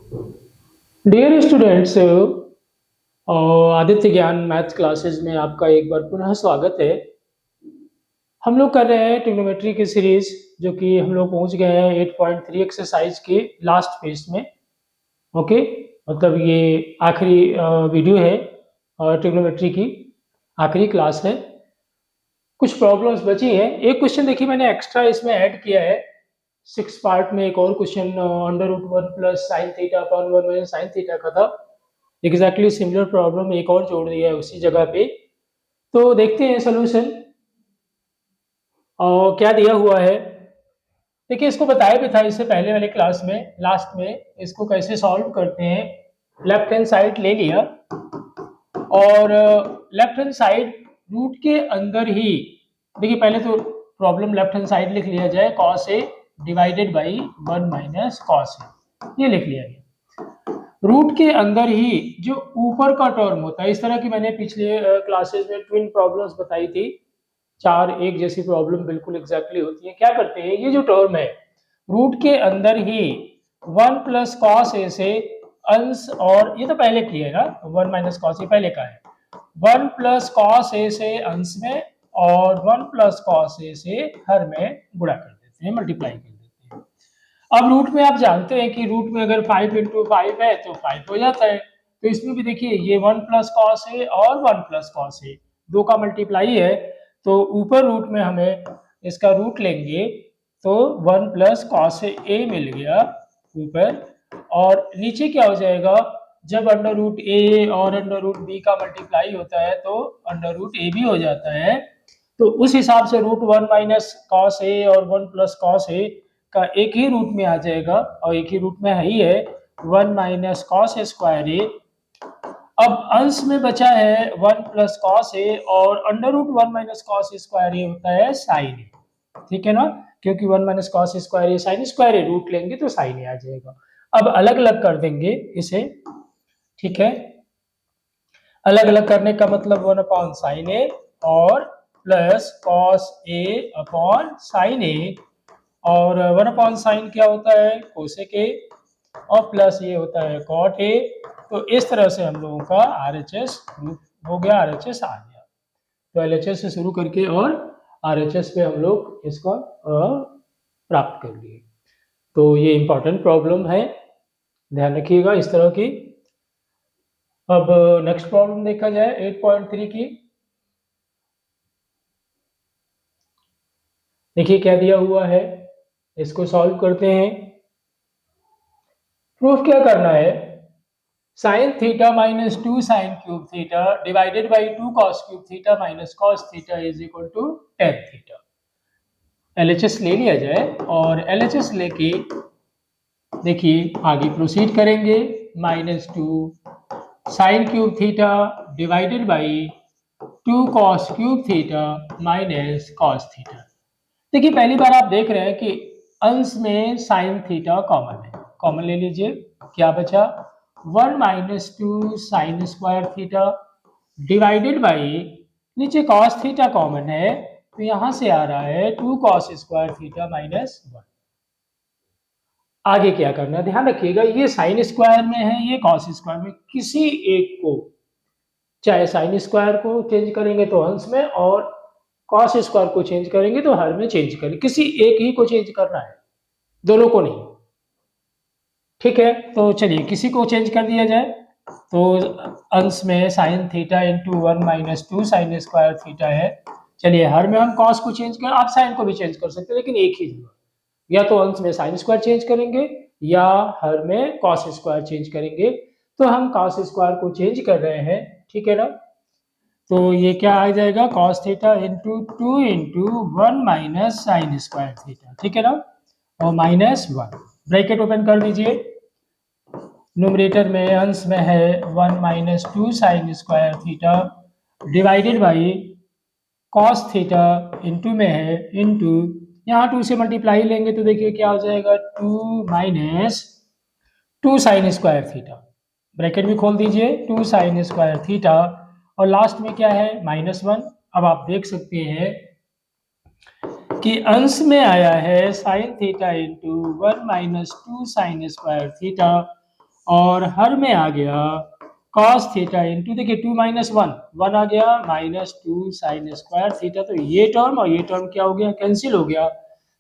Dear students, Aditya ज्ञान maths classes में आपका एक बार पुनः स्वागत है। हम लोग कर रहे हैं ट्रिग्नोमेट्री की सीरीज, जो कि हम लोग पहुंच गए हैं 8.3 एक्सरसाइज के लास्ट पेज में। ओके, मतलब ये आखिरी वीडियो है ट्रिग्नोमेट्री की, आखिरी क्लास है। कुछ प्रॉब्लम्स बची हैं। एक क्वेश्चन देखिए मैंने एक्स्ट्रा इसमें ऐड किया है। 6 पार्ट में एक और question under root 1 plus sine theta upon 1 minus sine theta का था। एग्जैक्टली सिमिलर प्रॉब्लम एक और जोड़ दिया है उसी जगह पे। तो देखते हैं सोल्यूशन और क्या दिया हुआ है। देखिए, इसको बताया भी था इससे पहले वाले क्लास में, लास्ट में इसको कैसे सॉल्व करते हैं। लेफ्ट हैंड साइड ले लिया और लेफ्ट हैंड साइड रूट के अंदर ही, देखिए पहले तो प्रॉब्लम लेफ्ट हैंड साइड लिख लिया जाए, cos A divided by 1 minus cos A, ये लिख लिया गया। रूट के अंदर ही जो ऊपर का टर्म होता है, इस तरह की मैंने पिछले क्लासेस में ट्विन प्रॉब्लम्स बताई थी। चार एक जैसी प्रॉब्लम बिल्कुल एग्जैक्टली होती है। क्या करते हैं, ये जो टर्म है रूट के अंदर ही 1 प्लस कॉस ए से अंश, और ये तो पहले की है ना, 1 माइनस कॉस ए पहले का है। 1 प्लस कॉस ए से अंश में और 1 प्लस कॉस ए से हर में गुणा कर देते हैं, मल्टीप्लाई कर देते हैं। अब रूट में आप जानते हैं कि रूट में अगर 5 इंटू 5 है तो 5 हो जाता है। तो इसमें भी देखिए ये 1 प्लस कॉस है और 1 प्लस कॉस है, दो का मल्टीप्लाई है। तो ऊपर रूट में हमें इसका रूट लेंगे तो 1 प्लस कॉस ए मिल गया ऊपर। और नीचे क्या हो जाएगा, जब अंडर रूट ए और अंडर रूट बी का मल्टीप्लाई होता है तो अंडर रूट ए भी हो जाता है। तो उस हिसाब से रूट 1 माइनस कॉस ए और 1 प्लस कॉस ए का एक ही रूट में आ जाएगा, और एक ही रूट में है ही है 1 माइनस कॉस स्क्वायर ए। अब अंश में बचा है 1 प्लस कॉस ए, और under root 1 minus cos square A होता है साइन ए। ठीक है ना, क्योंकि 1 minus cos square A sine square A, root लेंगे तो साइन ए आ जाएगा। अब अलग अलग कर देंगे इसे। ठीक है, अलग अलग करने का मतलब 1 अपॉन साइन ए और प्लस कॉस ए अपॉन साइन ए, और 1 अपॉन साइन क्या होता है, कोसेक ए, और प्लस ये होता है कॉट ए। तो इस तरह से हम लोगों का RHS हो गया, RHS आ गया। तो LHS से शुरू करके और RHS पे हम लोग इसको प्राप्त कर लिए। तो ये इंपॉर्टेंट प्रॉब्लम है, ध्यान रखिएगा इस तरह की। अब नेक्स्ट प्रॉब्लम देखा जाए 8.3 की। देखिए क्या दिया हुआ है, इसको सॉल्व करते हैं। प्रूफ क्या करना है, sine theta minus 2 sine cube theta divided by 2 cos cube theta minus cos theta is equal to tan theta. LHS ले लिया जाए और LHS लेके देखिए आगे प्रोसीड करेंगे। -2 sine cube theta divided by 2 cos cube theta minus cos theta. देखिए पहली बार आप देख रहे हैं कि अंश में साइन थीटा कॉमन है, कॉमन ले लीजिए। क्या बचा, 1 minus 2 sine square theta divided by, नीचे कॉस थीटा कॉमन है तो यहां से आ रहा है 2 कॉस स्क्वायर थीटा माइनस 1। आगे क्या करना है, ध्यान रखिएगा, ये साइन स्क्वायर में है, ये कॉस स्क्वायर में, किसी एक को, चाहे साइन स्क्वायर को चेंज करेंगे तो अंश में, और कॉस स्क्वायर को चेंज करेंगे तो हर में चेंज करेंगे, किसी एक ही को चेंज करना है, दोनों को नहीं। ठीक है, तो चलिए किसी को चेंज कर दिया जाए। तो अंश में sine theta into 1 minus 2 sine square theta है। चलिए हर में हम कॉस को चेंज कर, आप साइन को भी चेंज कर सकते हैं लेकिन एक ही जगह, या तो अंश में साइन स्क्वायर चेंज करेंगे या हर में कॉस स्क्वायर चेंज करेंगे। तो हम कॉस स्क्वायर को चेंज कर रहे हैं, ठीक है ना। तो ये क्या आ जाएगा, cos theta into 2 into 1 minus sine square theta, ठीक है ना, और -1 ब्रैकेट ओपन कर दीजिए। न्यूमरेटर में अंश में है 1 minus 2 sine square theta divided by cos theta, into में है इंटू, यहाँ 2 से मल्टीप्लाई लेंगे तो देखिए क्या हो जाएगा, 2 minus 2 sine square theta, bracket भी खोल दीजिए, 2 साइन स्क्वायर थीटा, और लास्ट में क्या है, -1। अब आप देख सकते हैं कि अंश में आया है sine theta into 1 minus 2 sine square theta, और हर में आ गया cos थीटा इंटू, देखिए 2 माइनस 1, 1 आ गया माइनस 2 साइन स्क्वायर थीटा। तो ये टर्म और ये टर्म क्या हो गया, कैंसिल हो गया।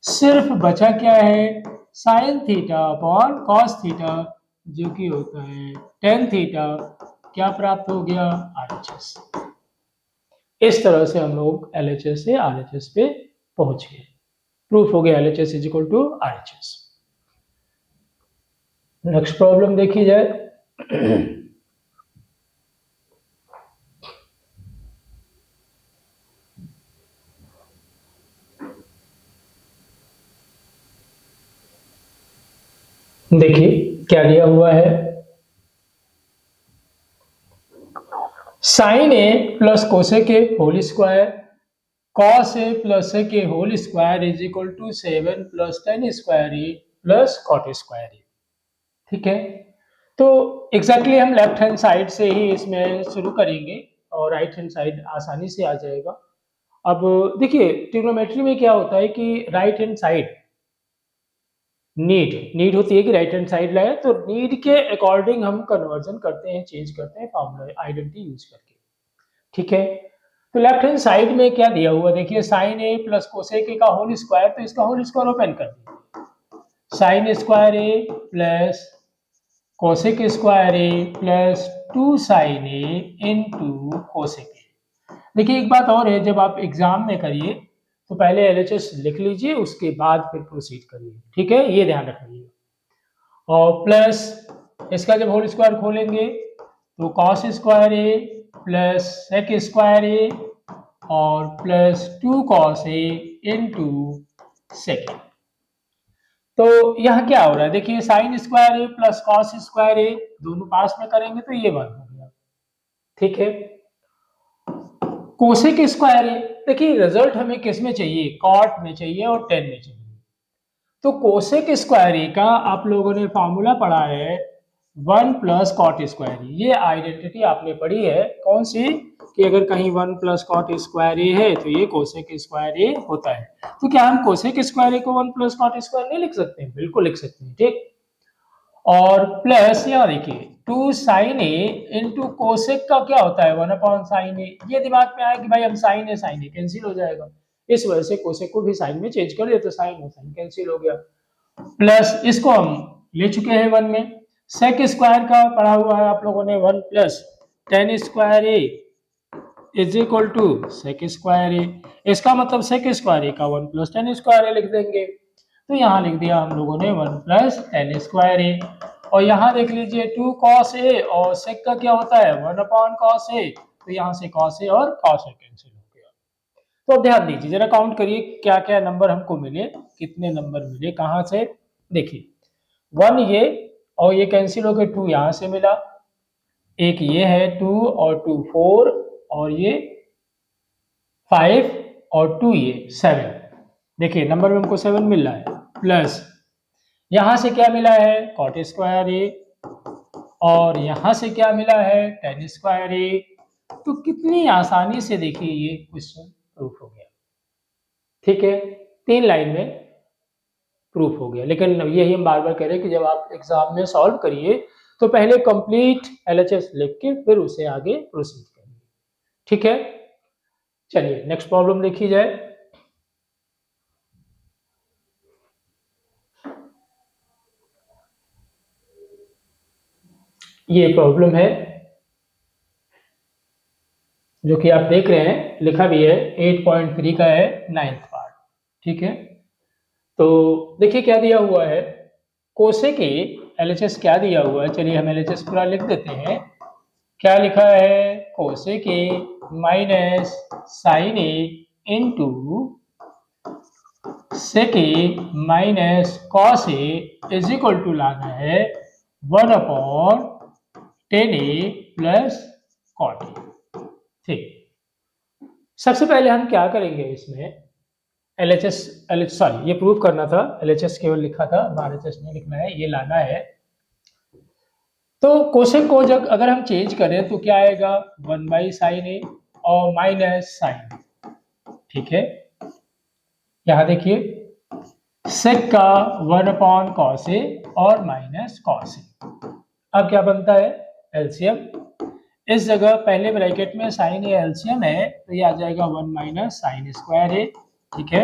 सिर्फ बचा क्या है, sine theta upon cos theta, जो कि होता है टेन थीटा। क्या प्राप्त हो गया, आरएचएस। इस तरह से हम लोग एलएचएस से आरएचएस पे पहुंच गए। प्रूफ हो गया LHS is equal to RHS. Next problem देखी जाए। देखिए क्या दिया हुआ है, sine A plus cosec A whole square cos A plus A के whole square is equal to 7 plus tan square A plus cot square A. ठीक है, तो एग्जैक्टली हम लेफ्ट हैंड साइड से ही इसमें शुरू करेंगे और राइट हैंड साइड आसानी से आ जाएगा। अब देखिए ट्रिग्नोमेट्री में क्या होता है कि राइट हैंड साइड नीड होती है कि राइट हैंड साइड लाए, तो नीड के अकॉर्डिंग हम कन्वर्जन करते हैं, चेंज करते हैं फार्मूला आइडेंटिटी यूज करके। ठीक है, तो लेफ्ट हैंड साइड में क्या दिया हुआ, देखिए sine A plus cosec A का होल स्क्वायर, तो इसका होल स्क्वायर ओपन कर दीजिए, sine square A plus cosec square A plus 2 sine A into cosec A. देखिए एक बात और है, जब आप एग्जाम में करिए तो पहले एलएचएस लिख लीजिए, उसके बाद फिर प्रोसीड करिए। ठीक है, ये ध्यान रखिए। और प्लस इसका जब होल स्क्वायर खोलेंगे तो cos square A plus sec square ए और प्लस 2 कॉस ए इंटू सेक। तो यहाँ क्या हो रहा है, देखिए sign square A plus cos square ए दोनों पास में करेंगे तो ये बात हो गया। ठीक है, कोसेक स्क्वायर ए, देखिए रिजल्ट हमें किस में चाहिए, कॉट में चाहिए और टेन में चाहिए। तो कोसेक स्क्वायर ए का आप लोगों ने फॉर्मूला पढ़ा है 1 प्लस कॉट स्क्वायर ए। ये आइडेंटिटी आपने पढ़ी है कौन सी, कि अगर कहीं 1 प्लस कॉट स्क्वायर ए है तो ये कोसेक स्क्वायर ए होता है। तो क्या हम कोसेक स्क्वायर ए को 1 प्लस कॉट स्क्वायर नहीं लिख सकते हैं, बिल्कुल लिख सकते हैं। ठीक, और प्लस यहाँ देखिए 2 साइन ए इंटू कोसेक का क्या होता है 1 अपॉन साइन ए। ये दिमाग में आया कि भाई हम साइन ए कैंसिल हो जाएगा, इस वजह से कोसेक को भी साइन में चेंज कर दिया, तो साइन और साइन कैंसिल हो गया। प्लस इसको हम ले चुके हैं 1 में, सेक स्क्वायर का पढ़ा हुआ है आप लोगों ने 1 plus tan square A is equal to sec square A. इसका मतलब सेक स्क्वायर ए का 1 प्लस टेन स्क्वायर ए लिख देंगे। तो यहाँ लिख दिया हम लोगों ने 1 प्लस टेन स्क्वायर ए। और यहाँ देख लीजिए 2 कॉस ए और सेक का क्या होता है 1 अपॉन कॉस ए, तो यहाँ से कॉस ए और कॉस ए कैंसिल हो गया। तो ध्यान दीजिए जरा, काउंट करिए क्या क्या नंबर हमको मिले, कितने नंबर मिले कहाँ से। देखिए 1 ये और ये कैंसिल हो गए, 2 यहाँ से मिला, एक ये है 2 और 2 4 और ये 5 और 2 ये 7। देखिए नंबर में हमको 7 मिल रहा है। प्लस यहां से क्या मिला है कॉट स्क्वायर ए और यहां से क्या मिला है टेन स्क्वायर ए। तो कितनी आसानी से देखिए ये क्वेश्चन प्रूफ हो गया। ठीक है, 3 लाइन में प्रूफ हो गया। लेकिन यही हम बार बार कह रहे हैं कि जब आप एग्जाम में सॉल्व करिए तो पहले कंप्लीट एलएचएस लिख के फिर उसे आगे प्रोसीड करिए। ठीक है, चलिए नेक्स्ट प्रॉब्लम देखी जाए। ये प्रॉब्लम है जो कि आप देख रहे हैं, लिखा भी है 8.3 का है, 9th पार्ट। ठीक है, तो देखिए क्या दिया हुआ है, कोसेक ए एलएचएस क्या दिया हुआ है, चलिए हम एलएचएस पूरा लिख देते हैं। क्या लिखा है, cosec A minus sine A into sec A minus cos A is equal to लाना है 1 upon tan A plus cot A. ठीक, सबसे पहले हम क्या करेंगे इसमें, एलएचएस सॉरी ये प्रूव करना था, एलएचएस केवल लिखा था, आरएचएस नहीं लिखना है, ये लाना है। तो कोसेक को जब अगर हम चेंज करें तो क्या आएगा 1 बाई साइन ए और माइनस साइन। ठीक है, यहां देखिए सेक का 1 अपॉन कॉस ए और माइनस कॉस ए। अब क्या बनता है एलसीएम, इस जगह पहले ब्रैकेट में साइन ए एलसीएम है तो ये आ जाएगा 1 माइनस साइन स्क्वायर ए, ठीक है।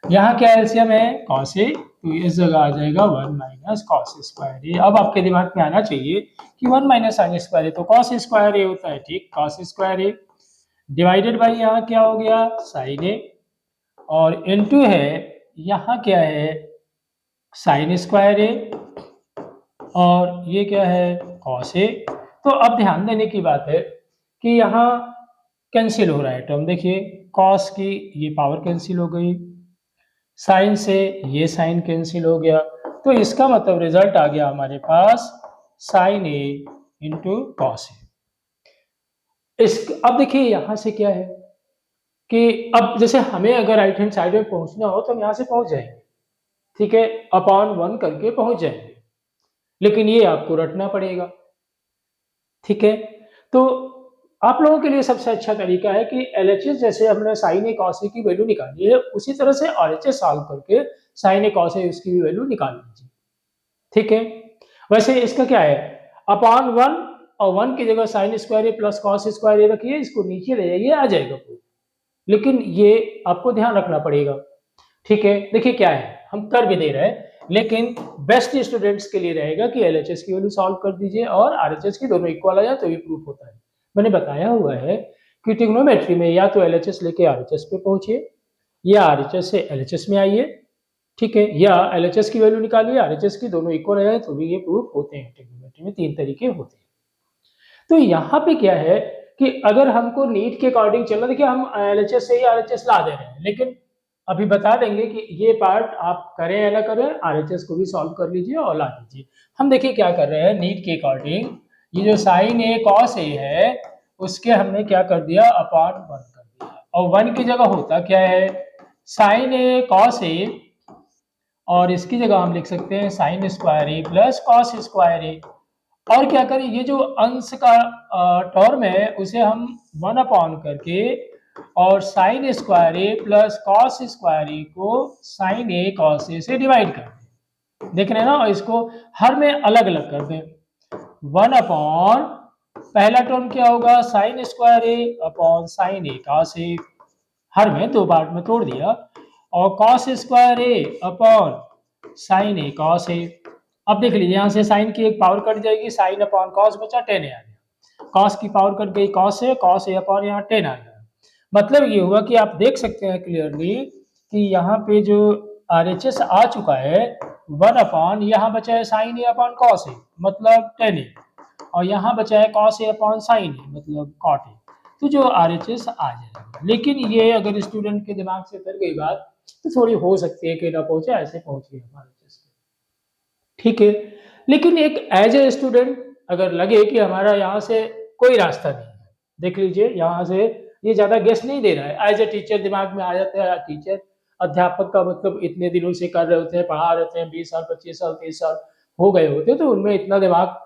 यहाँ क्या एलसीएम है कॉस ए, तो इस जगह आ जाएगा 1 माइनस कॉस स्क्वायर ए। अब आपके दिमाग में आना चाहिए कि 1 माइनस साइन स्क्वायर ए तो कॉस स्क्वायर ए होता है, ठीक, cos square A divided by यहाँ क्या हो गया साइन ए, और इनटू है यहाँ क्या है साइन स्क्वायर ए, और ये क्या है कॉस ए। तो अब ध्यान देने की बात है कि यहाँ कैंसिल हो रहा है टर्म, देखिए कॉस की ये पावर कैंसिल हो गई, साइन से ये साइन कैंसिल हो गया, तो इसका मतलब रिजल्ट आ गया हमारे पास sign A into cos A. इस अब देखिए यहां से क्या है कि अब जैसे हमें अगर राइट हैंड साइड में पहुंचना हो तो हम यहां से पहुंच जाएंगे, ठीक है, अपॉन 1 करके पहुंच जाएंगे, लेकिन ये आपको रटना पड़ेगा, ठीक है। तो आप लोगों के लिए सबसे अच्छा तरीका है कि एलएचएस जैसे हमने साइन ए कॉस ए की वैल्यू निकाली है उसी तरह से आरएचएस सॉल्व करके साइन ए कॉस ए उसकी भी वैल्यू निकाल लीजिए, ठीक है। वैसे इसका क्या है अपॉन 1 और 1 की जगह sign square A plus cos square ए रखिए, इसको नीचे ले जाइए आ जाएगा प्रूफ, लेकिन ये आपको ध्यान रखना पड़ेगा, ठीक है। देखिए क्या है हम कर भी दे रहे हैं लेकिन बेस्ट स्टूडेंट्स के लिए रहेगा कि एलएचएस की वैल्यू सॉल्व कर दीजिए और आरएचएस की दोनों इक्वल आ जाए तो ये प्रूफ होता है। मैंने बताया हुआ है कि ट्रिग्नोमेट्री में या तो एलएचएस लेके आरएचएस पे पहुंचिए या आरएचएस से एलएचएस में आइए, ठीक है, या एलएचएस की वैल्यू निकालिए आरएचएस की दोनों इक्वल आ जाए तो भी ये प्रूफ होते हैं। ट्रिग्नोमेट्री में 3 तरीके होते हैं। तो यहाँ पे क्या है कि अगर हमको नीट के अकॉर्डिंग चलना, देखिए हम एलएचएस से ही आरएचएस ला दे रहे हैं, लेकिन अभी बता देंगे कि ये पार्ट आप करें या ना करें, आरएचएस को भी सॉल्व कर लीजिए और ला दीजिए। हम देखिए क्या कर रहे हैं नीट के अकॉर्डिंग, ये जो साइन ए कॉस ए है उसके हमने क्या कर दिया अपॉन 1 कर दिया, और 1 की जगह होता क्या है साइन ए कॉस ए, और इसकी जगह हम लिख सकते हैं sign square A plus cos square ए। और क्या करें ये जो अंश का टर्म है उसे हम 1 अपॉन करके और sign square A plus cos square ए को साइन ए कॉस ए से डिवाइड कर दें, देख रहे हैं ना, और इसको हर में अलग अलग कर दें। 1 अपॉन पहला टर्म क्या होगा sign square A upon sine A cos A, हर में 2 पार्ट में तोड़ दिया, और cos square A upon sine A cos A. अब देख लीजिए यहाँ से साइन की एक पावर कट जाएगी, साइन अपॉन कॉस बचा 10 आ गया, कॉस की पावर कट गई कॉस ए अपॉन यहाँ 10 आ गया। मतलब ये हुआ कि आप देख सकते हैं क्लियरली कि यहाँ पे जो आरएचएस आ चुका है 1 अपॉन यहाँ बचा है sine A upon cos A मतलब 10 ए, और यहाँ बचा है कॉस ए अपॉन साइन ए मतलब कॉट ए, तो जो आरएचएस आ जाएगा। लेकिन ये अगर स्टूडेंट के दिमाग से उतर गई बात तो थोड़ी हो सकती है कि ना पहुंचे, ऐसे पहुंची हमारे, ठीक है। लेकिन एक एज ए स्टूडेंट अगर लगे कि हमारा यहाँ से कोई रास्ता नहीं है, देख लीजिए यहाँ से ये ज्यादा गेस नहीं दे रहा है, एज ए टीचर दिमाग में आ जाता है टीचर अध्यापक का मतलब इतने दिनों से कर रहे होते हैं, पढ़ा रहे हैं, 20 साल 25 साल 30 साल हो गए होते हैं, तो उनमें इतना दिमाग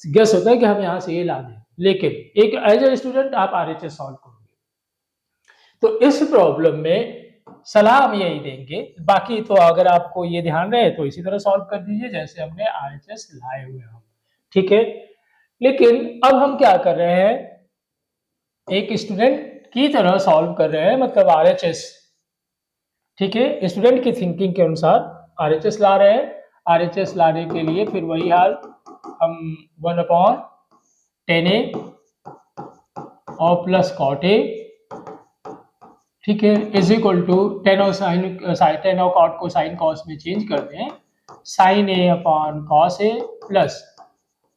गेस होता है कि हम यहाँ से ये ला दें। लेकिन एक एज ए स्टूडेंट आप आरएचएस सॉल्व करोगे तो इस प्रॉब्लम में सलाह हम यही देंगे, बाकी तो अगर आपको ये ध्यान रहे तो इसी तरह सॉल्व कर दीजिए जैसे हमने आरएचएस लाए हुए हम, ठीक है। लेकिन अब हम क्या कर रहे हैं एक स्टूडेंट की तरह सॉल्व कर रहे हैं, मतलब आरएचएस, ठीक है, स्टूडेंट की थिंकिंग के अनुसार आरएचएस ला रहे हैं। आरएचएस लाने के लिए फिर वही हाल, हम 1 अपॉन 10a और प्लस कॉट ए, ठीक है, इज इक्वल टू 10 और साइन 10 और कॉट को साइन कॉस में चेंज कर दें, sign A upon cos A plus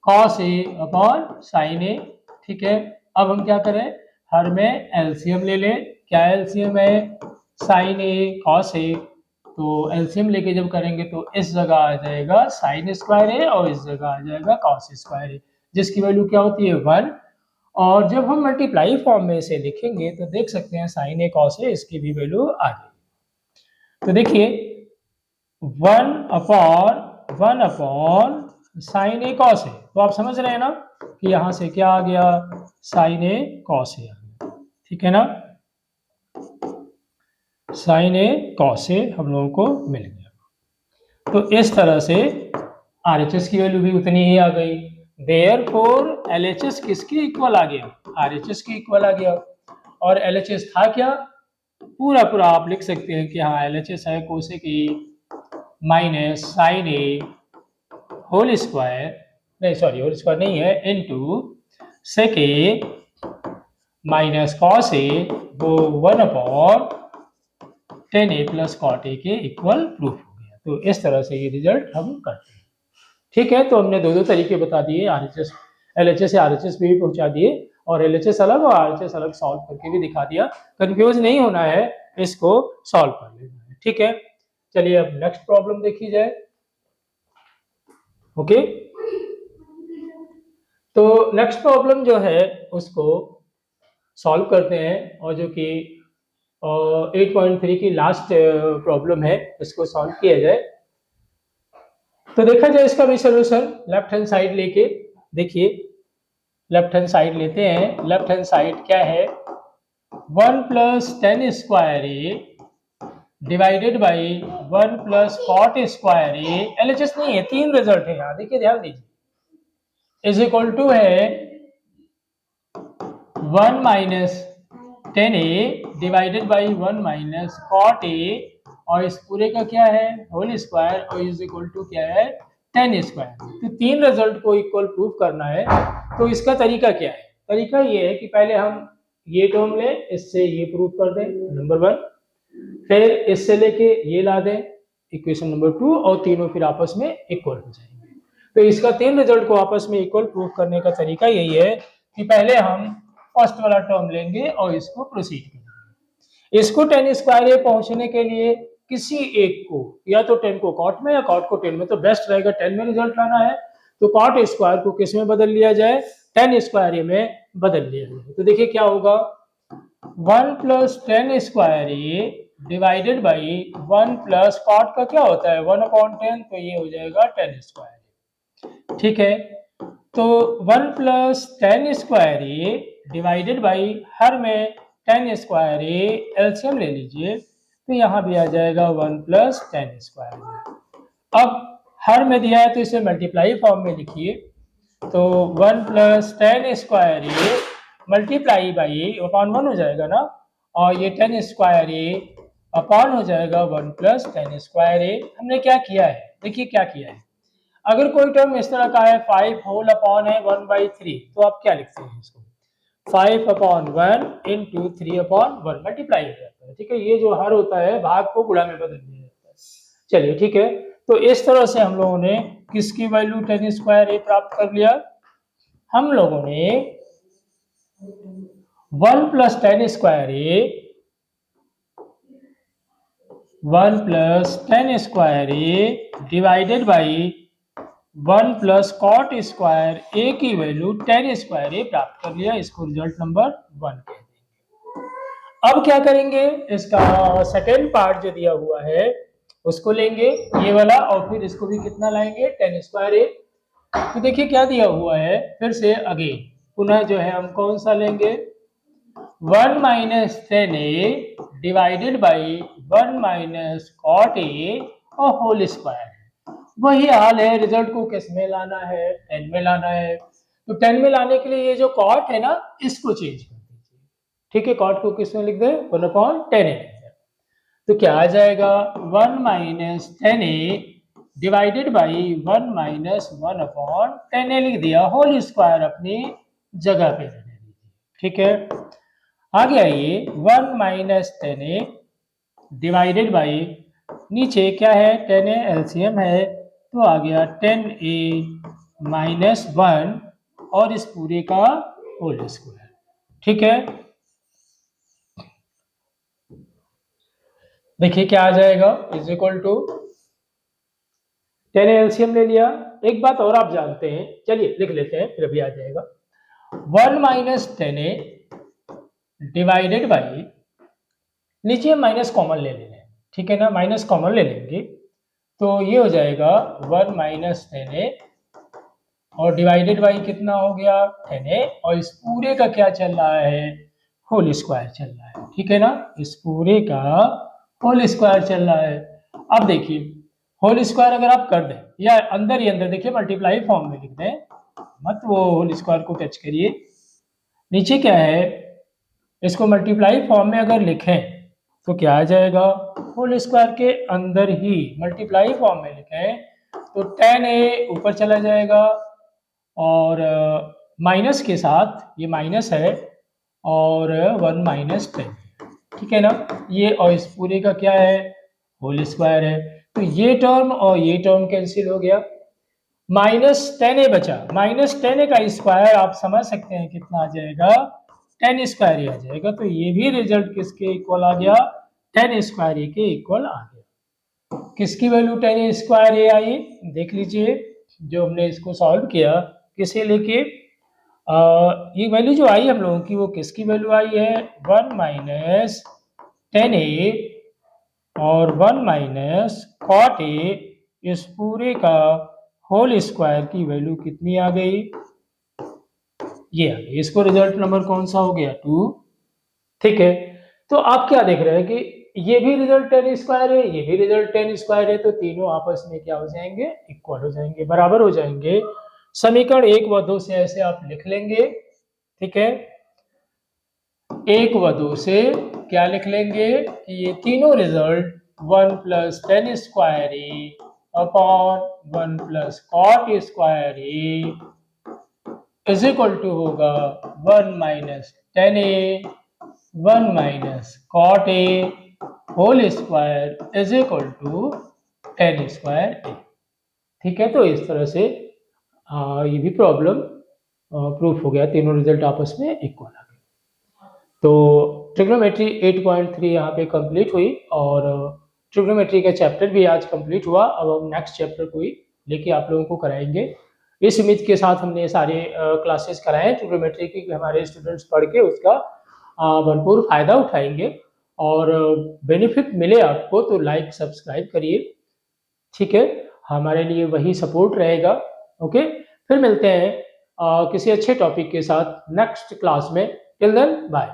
cos A upon sine A, ठीक है। अब हम क्या करें हर में एलसीएम ले लें, क्या एलसीएम है साइन ए कॉस ए, तो एलसीएम लेके जब करेंगे तो इस जगह आ जाएगा साइन स्क्वायर ए और इस जगह आ जाएगा कॉस स्क्वायर ए, जिसकी वैल्यू क्या होती है 1, और जब हम मल्टीप्लाई फॉर्म में इसे लिखेंगे तो देख सकते हैं साइन ए कॉस ए इसकी भी वैल्यू आ गई। तो देखिए 1 upon sine A cos A, तो आप समझ रहे हैं ना कि यहां से क्या आ गया साइन ए कॉस ए आ गया, ठीक है ना, साइन ए कॉस ए हम लोगों को मिल गया। तो इस तरह से RHS की वैल्यू भी उतनी ही आ गई। देयरफॉर LHS किसके इक्वल आ गया? RHS के इक्वल आ गया। और LHS था क्या? पूरा पूरा आप लिख सकते हैं कि हाँ LHS है cosec A minus sine A whole square, नहीं सॉरी होल स्क्वायर नहीं है, into sec A minus cos A वो 1/10 ए प्लस कॉट ए के इक्वल प्रूफ हो गया। तो इस तरह से ये रिजल्ट हम करते हैं। ठीक है, तो हमने दो तरीके बता दिए, RHS LHS या RHS पे भी पहुंचा दिए और LHS अलग और RHS अलग सॉल्व करके भी दिखा दिया। कंफ्यूज नहीं होना है, इसको सॉल्व कर लेना है। ठीक है, चलिए अब नेक्स्ट प्रॉब्लम देखी जाए। ओके, तो नेक्स्ट प्रॉब्लम जो है उसको सॉल्व करते हैं और जो कि 8.3 की लास्ट प्रॉब्लम है उसको सॉल्व किया जाए। तो देखा जाए इसका भी सोल्यूशन लेफ्ट हैंड साइड लेके। देखिए लेफ्ट हैंड साइड लेते हैं। लेफ्ट हैंड साइड क्या है? 1 plus tan square A divided by 1 plus cot square A, LHS नहीं है, तीन रिजल्ट है यहाँ, देखिए ध्यान दीजिए, इज इक्वल टू है 1 minus tan A divided by 1 minus cot A और इस पूरे का क्या है? होल स्क्वायर और इज इक्वल टू क्या है? Tan square. तो तीन रिजल्ट को इक्वल प्रूफ करना है। तो इसका तरीका क्या है? तरीका ये है कि पहले हम ये टर्म लें, इससे ये प्रूफ कर दें नंबर 1, फिर इससे लेके ये ला दें इक्वेशन नंबर 2 और तीनों फिर आपस में इक्वल हो जाएंगे। तो इसका तीन रिजल्ट को आपस में इक्वल प्रूफ करने का तरीका यही है कि पहले हम फर्स्ट वाला टर्म लेंगे और इसको प्रोसीड करेंगे। इसको टेन स्क्वायर ए पहुंचने के लिए किसी एक को, या तो 10 को कॉट में या कॉट को 10 में, तो बेस्ट रहेगा 10 में रिजल्ट लाना है। तो कॉट स्क्वायर को किस में बदल लिया जाए? 10 स्क्वायर ए में बदल लिया जाए। तो देखिए क्या होगा, 1 plus tan square A divided by 1 plus cot का क्या होता है? 1/10, तो ये हो जाएगा 10 स्क्वायर। ठीक है, तो 1 plus tan square A divided by her में 10 स्क्वायर ए, एलसीएम ले लीजिए, तो यहाँ भी आ जाएगा 1 प्लस टेन स्क्वायर। अब हर में दिया है तो इसे मल्टीप्लाई फॉर्म में लिखिए। तो 1 plus tan square A multiply by upon 1 हो जाएगा ना, और ये 10 स्क्वायर ए अपॉन हो जाएगा 1 प्लस टेन स्क्वायर ए। हमने क्या किया है? देखिए क्या किया है, अगर कोई टर्म इस तरह का है 5 होल अपॉन है 1/3, तो आप क्या लिखते हैं इसको? 5/1 इंटू 3/1 मल्टीप्लाई हो जाता है। ठीक है, ये जो हर होता है भाग को गुणा में बदल दिया जाता है। चलिए ठीक है, तो इस तरह से हम लोगों ने किसकी वैल्यू 10 स्क्वायर ए प्राप्त कर लिया? हम लोगों ने 1 plus tan square A 1 plus tan square A divided by 1 plus cot square A की वैल्यू 10 स्क्वायर ए प्राप्त कर लिया। इसको रिजल्ट नंबर 1 कह देंगे। अब क्या करेंगे, इसका सेकेंड पार्ट जो दिया हुआ है उसको लेंगे ये वाला, और फिर इसको भी कितना लाएंगे? 10 स्क्वायर ए। तो देखिए क्या दिया हुआ है, फिर से अगेन पुनः जो है हम कौन सा लेंगे? 1 minus tan A divided by 1 minus cot A और होल स्क्वायर। वही हाल है, रिजल्ट को किस में लाना है? 10 में लाना है। तो 10 में लाने के लिए ये जो कॉट है ना, इसको चेंज कर दीजिए। ठीक है, कॉट को किस में लिख दे? 1/10 ए। तो क्या आ जाएगा? 1 minus tan A divided by 1 minus 1/10 ए लिख दिया, होल स्क्वायर अपनी जगह पे रहने दीजिए। ठीक है, आगे आइए 1 minus tan A divided by नीचे क्या है? 10 ए एलसीएम है, तो आ गया 10 ए माइनस 1 और इस पूरे का होल स्क्वायर। ठीक है, देखिए क्या आ जाएगा, इज इक्वल टू 10 एलसीएम ले लिया। एक बात और आप जानते हैं, चलिए लिख लेते हैं फिर अभी आ जाएगा। 1 minus tan A divided by, नीचे माइनस कॉमन ले लेंगे, ठीक है ना, माइनस कॉमन ले लेंगे, तो ये हो जाएगा 1 माइनस टेन ए और डिवाइडेड बाई कितना हो गया? 10 ए, और इस पूरे का क्या चल रहा है? होल स्क्वायर चल रहा है। ठीक है ना, इस पूरे का होल स्क्वायर चल रहा है। अब देखिए होल स्क्वायर अगर आप कर दें या अंदर ही अंदर देखिए मल्टीप्लाई फॉर्म में लिख दें, मत वो होल स्क्वायर को टच करिए। नीचे क्या है, इसको मल्टीप्लाई फॉर्म में अगर लिखें तो क्या आ जाएगा, होल स्क्वायर के अंदर ही मल्टीप्लाई फॉर्म में लिखें तो 10a ऊपर चला जाएगा और माइनस के साथ, ये माइनस है और 1 माइनस 10, ठीक है ना। ये और इस पूरे का क्या है, होल स्क्वायर है। तो ये टर्म और ये टर्म कैंसिल हो गया, -10a बचा। -10a का स्क्वायर आप समझ सकते हैं कितना आ जाएगा, 10 स्क्वायर ही आ जाएगा। तो ये भी रिजल्ट किसके इक्वल आ गया, 10 स्क्वायर ए के इक्वल आ गया। किसकी वैल्यू 10 स्क्वायर ए आई, देख लीजिए जो हमने इसको सॉल्व किया किसे लेके, ये वैल्यू जो आई हम लोगों की वो किसकी वैल्यू आई है, 1 माइनस 10a और 1 माइनस कॉट ए, इस पूरे का होल स्क्वायर की वैल्यू कितनी आ गई, ये आ गई। इसको रिजल्ट नंबर कौन सा हो गया, 2, ठीक है। तो आप क्या देख रहे हैं कि ये भी रिजल्ट 10 स्क्वायर है, ये भी रिजल्ट 10 स्क्वायर है, तो तीनों आपस में क्या हो जाएंगे, इक्वल हो जाएंगे, बराबर हो जाएंगे। समीकरण 1 व 2 से ऐसे आप लिख लेंगे, ठीक है। 1 व 2 से क्या लिख लेंगे कि ये तीनों result 1 plus 10 square A upon 1 plus cot square A is equal to होगा 1 minus 10a 1 minus cot A whole square is equal to 10 square A, ठीक है। तो इस तरह से ये भी प्रॉब्लम प्रूफ हो गया, तीनों रिजल्ट आपस में इक्वल आ गए। तो ट्रिग्नोमेट्री 8.3 यहाँ पे कंप्लीट हुई और ट्रिग्नोमेट्री का चैप्टर भी आज कंप्लीट हुआ। अब हम नेक्स्ट चैप्टर को ही लेके आप लोगों को कराएंगे। इस उम्मीद के साथ हमने सारे क्लासेस कराए ट्रिग्नोमेट्री की, हमारे स्टूडेंट्स पढ़ के उसका भरपूर फायदा उठाएंगे और बेनिफिट मिले आपको तो लाइक सब्सक्राइब करिए, ठीक है, हमारे लिए वही सपोर्ट रहेगा। ओके, फिर मिलते हैं किसी अच्छे टॉपिक के साथ नेक्स्ट क्लास में। Till then bye.